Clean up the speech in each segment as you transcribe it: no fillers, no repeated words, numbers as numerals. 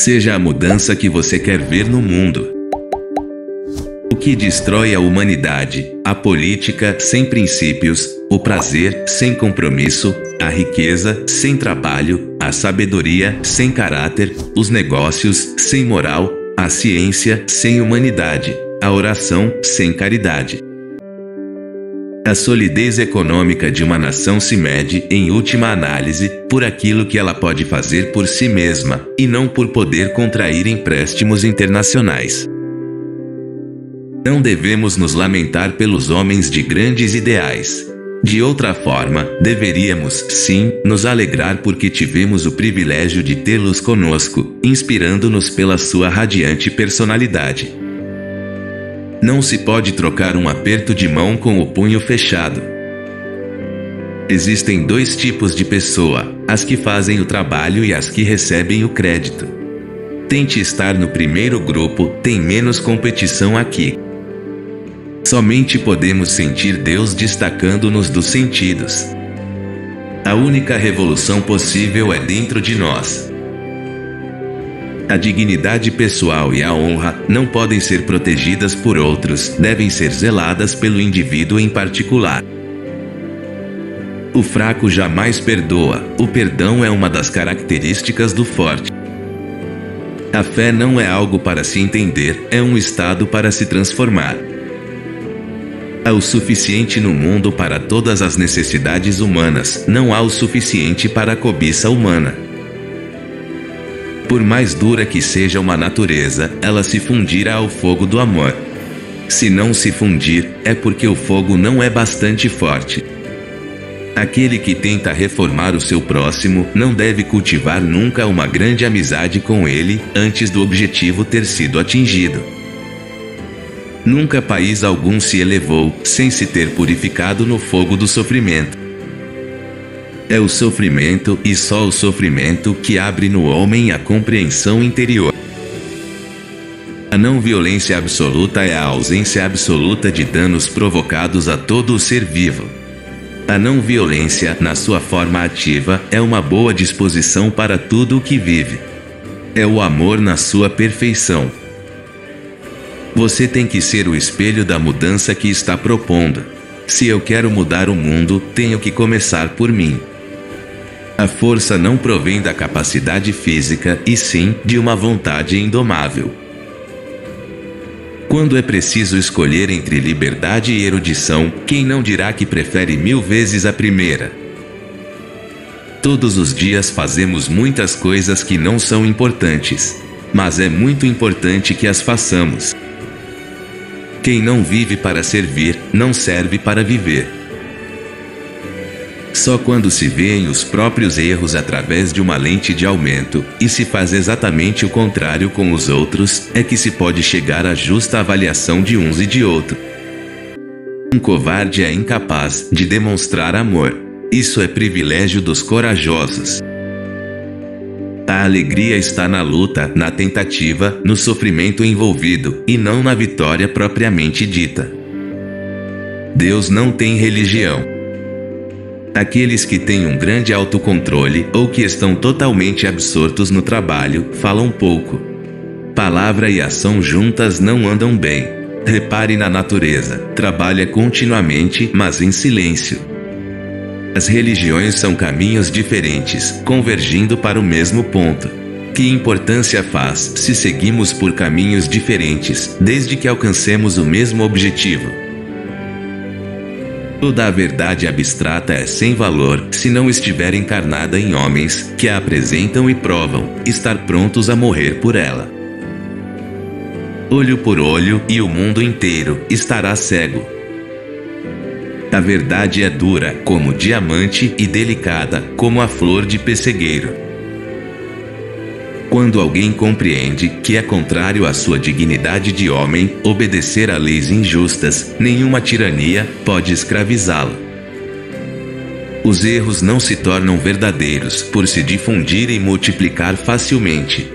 Seja a mudança que você quer ver no mundo. O que destrói a humanidade: a política sem princípios, o prazer sem compromisso, a riqueza sem trabalho, a sabedoria sem caráter, os negócios sem moral, a ciência sem humanidade, a oração sem caridade. A solidez econômica de uma nação se mede, em última análise, por aquilo que ela pode fazer por si mesma, e não por poder contrair empréstimos internacionais. Não devemos nos lamentar pelos homens de grandes ideais. De outra forma, deveríamos, sim, nos alegrar porque tivemos o privilégio de tê-los conosco, inspirando-nos pela sua radiante personalidade. Não se pode trocar um aperto de mão com o punho fechado. Existem dois tipos de pessoa: as que fazem o trabalho e as que recebem o crédito. Tente estar no primeiro grupo, tem menos competição aqui. Somente podemos sentir Deus destacando-nos dos sentidos. A única revolução possível é dentro de nós. A dignidade pessoal e a honra não podem ser protegidas por outros, devem ser zeladas pelo indivíduo em particular. O fraco jamais perdoa, o perdão é uma das características do forte. A fé não é algo para se entender, é um estado para se transformar. Há o suficiente no mundo para todas as necessidades humanas, não há o suficiente para a cobiça humana. Por mais dura que seja uma natureza, ela se fundirá ao fogo do amor. Se não se fundir, é porque o fogo não é bastante forte. Aquele que tenta reformar o seu próximo não deve cultivar nunca uma grande amizade com ele, antes do objetivo ter sido atingido. Nunca país algum se elevou, sem se ter purificado no fogo do sofrimento. É o sofrimento, e só o sofrimento, que abre no homem a compreensão interior. A não violência absoluta é a ausência absoluta de danos provocados a todo o ser vivo. A não violência, na sua forma ativa, é uma boa disposição para tudo o que vive. É o amor na sua perfeição. Você tem que ser o espelho da mudança que está propondo. Se eu quero mudar o mundo, tenho que começar por mim. A força não provém da capacidade física, e sim de uma vontade indomável. Quando é preciso escolher entre liberdade e erudição, quem não dirá que prefere 1000 vezes a primeira? Todos os dias fazemos muitas coisas que não são importantes, mas é muito importante que as façamos. Quem não vive para servir, não serve para viver. Só quando se vêem os próprios erros através de uma lente de aumento, e se faz exatamente o contrário com os outros, é que se pode chegar à justa avaliação de uns e de outros. Um covarde é incapaz de demonstrar amor. Isso é privilégio dos corajosos. A alegria está na luta, na tentativa, no sofrimento envolvido, e não na vitória propriamente dita. Deus não tem religião. Aqueles que têm um grande autocontrole, ou que estão totalmente absortos no trabalho, falam pouco. Palavra e ação juntas não andam bem. Repare na natureza, trabalha continuamente, mas em silêncio. As religiões são caminhos diferentes, convergindo para o mesmo ponto. Que importância faz se seguimos por caminhos diferentes, desde que alcancemos o mesmo objetivo? Toda a verdade abstrata é sem valor se não estiver encarnada em homens que a apresentam e provam estar prontos a morrer por ela. Olho por olho, e o mundo inteiro estará cego. A verdade é dura como diamante e delicada como a flor de pessegueiro. Quando alguém compreende que é contrário à sua dignidade de homem obedecer a leis injustas, nenhuma tirania pode escravizá-lo. Os erros não se tornam verdadeiros por se difundir e multiplicar facilmente.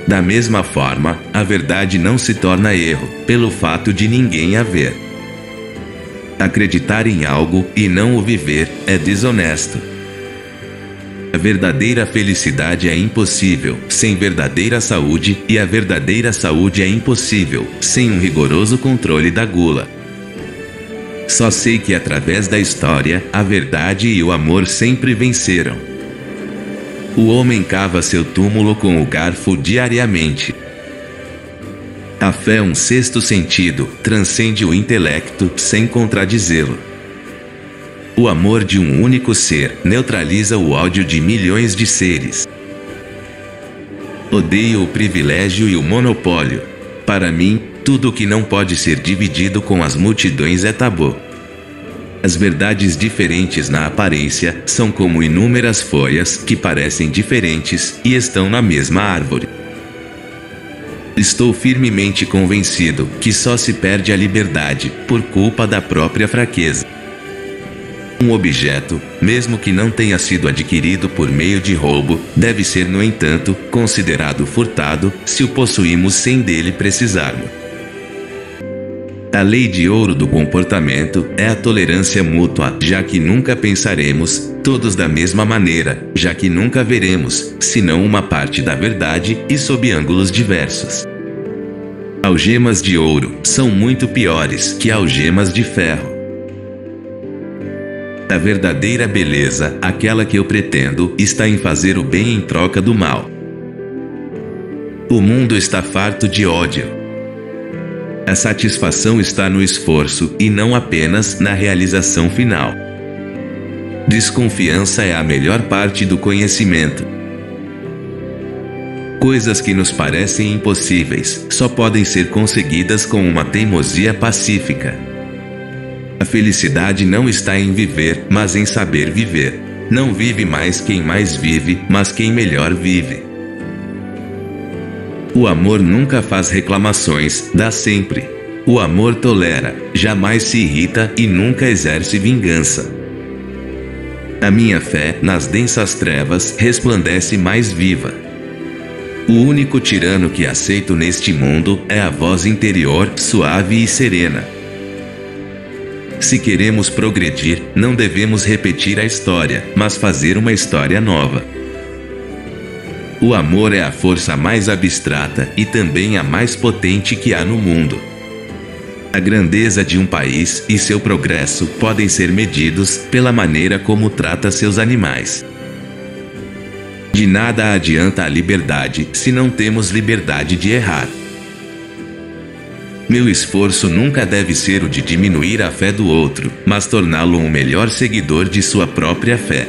Da mesma forma, a verdade não se torna erro pelo fato de ninguém a ver. Acreditar em algo e não o viver é desonesto. A verdadeira felicidade é impossível sem verdadeira saúde, e a verdadeira saúde é impossível sem um rigoroso controle da gula. Só sei que através da história, a verdade e o amor sempre venceram. O homem cava seu túmulo com o garfo diariamente. A fé é um sexto sentido, transcende o intelecto sem contradizê-lo. O amor de um único ser neutraliza o ódio de milhões de seres. Odeio o privilégio e o monopólio. Para mim, tudo que não pode ser dividido com as multidões é tabu. As verdades diferentes na aparência são como inúmeras folhas que parecem diferentes e estão na mesma árvore. Estou firmemente convencido que só se perde a liberdade por culpa da própria fraqueza. Um objeto, mesmo que não tenha sido adquirido por meio de roubo, deve ser, no entanto, considerado furtado se o possuímos sem dele precisarmos. A lei de ouro do comportamento é a tolerância mútua, já que nunca pensaremos todos da mesma maneira, já que nunca veremos senão uma parte da verdade e sob ângulos diversos. Algemas de ouro são muito piores que algemas de ferro. A verdadeira beleza, aquela que eu pretendo, está em fazer o bem em troca do mal. O mundo está farto de ódio. A satisfação está no esforço e não apenas na realização final. Desconfiança é a melhor parte do conhecimento. Coisas que nos parecem impossíveis só podem ser conseguidas com uma teimosia pacífica. A felicidade não está em viver, mas em saber viver. Não vive mais quem mais vive, mas quem melhor vive. O amor nunca faz reclamações, dá sempre. O amor tolera, jamais se irrita e nunca exerce vingança. A minha fé, nas densas trevas, resplandece mais viva. O único tirano que aceito neste mundo é a voz interior, suave e serena. Se queremos progredir, não devemos repetir a história, mas fazer uma história nova. O amor é a força mais abstrata e também a mais potente que há no mundo. A grandeza de um país e seu progresso podem ser medidos pela maneira como trata seus animais. De nada adianta a liberdade se não temos liberdade de errar. Meu esforço nunca deve ser o de diminuir a fé do outro, mas torná-lo um melhor seguidor de sua própria fé.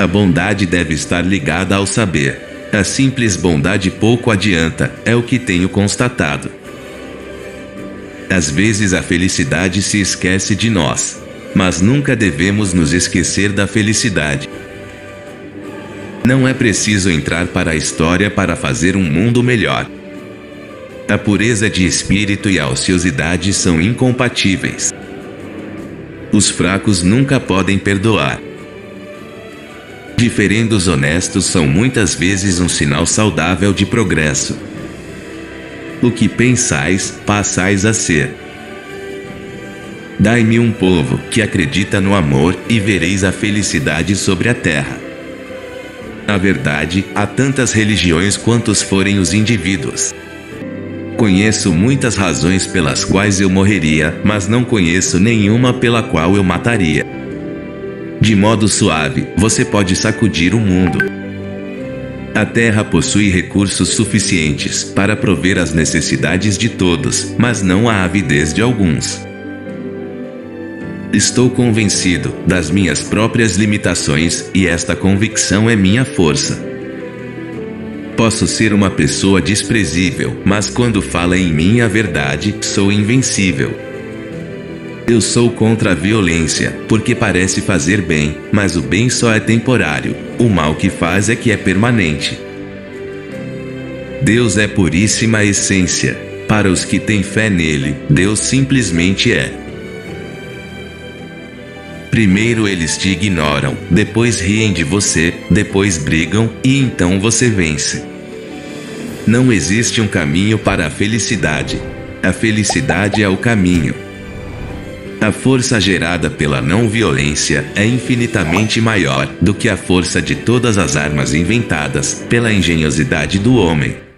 A bondade deve estar ligada ao saber. A simples bondade pouco adianta, é o que tenho constatado. Às vezes a felicidade se esquece de nós, mas nunca devemos nos esquecer da felicidade. Não é preciso entrar para a história para fazer um mundo melhor. A pureza de espírito e a ociosidade são incompatíveis. Os fracos nunca podem perdoar. Diferendos honestos são muitas vezes um sinal saudável de progresso. O que pensais, passais a ser. Dai-me um povo que acredita no amor e vereis a felicidade sobre a terra. Na verdade, há tantas religiões quantos forem os indivíduos. Conheço muitas razões pelas quais eu morreria, mas não conheço nenhuma pela qual eu mataria. De modo suave, você pode sacudir o mundo. A terra possui recursos suficientes para prover as necessidades de todos, mas não a avidez de alguns. Estou convencido das minhas próprias limitações e esta convicção é minha força. Posso ser uma pessoa desprezível, mas quando fala em mim a verdade, sou invencível. Eu sou contra a violência, porque parece fazer bem, mas o bem só é temporário, o mal que faz é que é permanente. Deus é puríssima essência. Para os que têm fé nele, Deus simplesmente é. Primeiro eles te ignoram, depois riem de você, depois brigam, e então você vence. Não existe um caminho para a felicidade. A felicidade é o caminho. A força gerada pela não-violência é infinitamente maior do que a força de todas as armas inventadas pela engenhosidade do homem.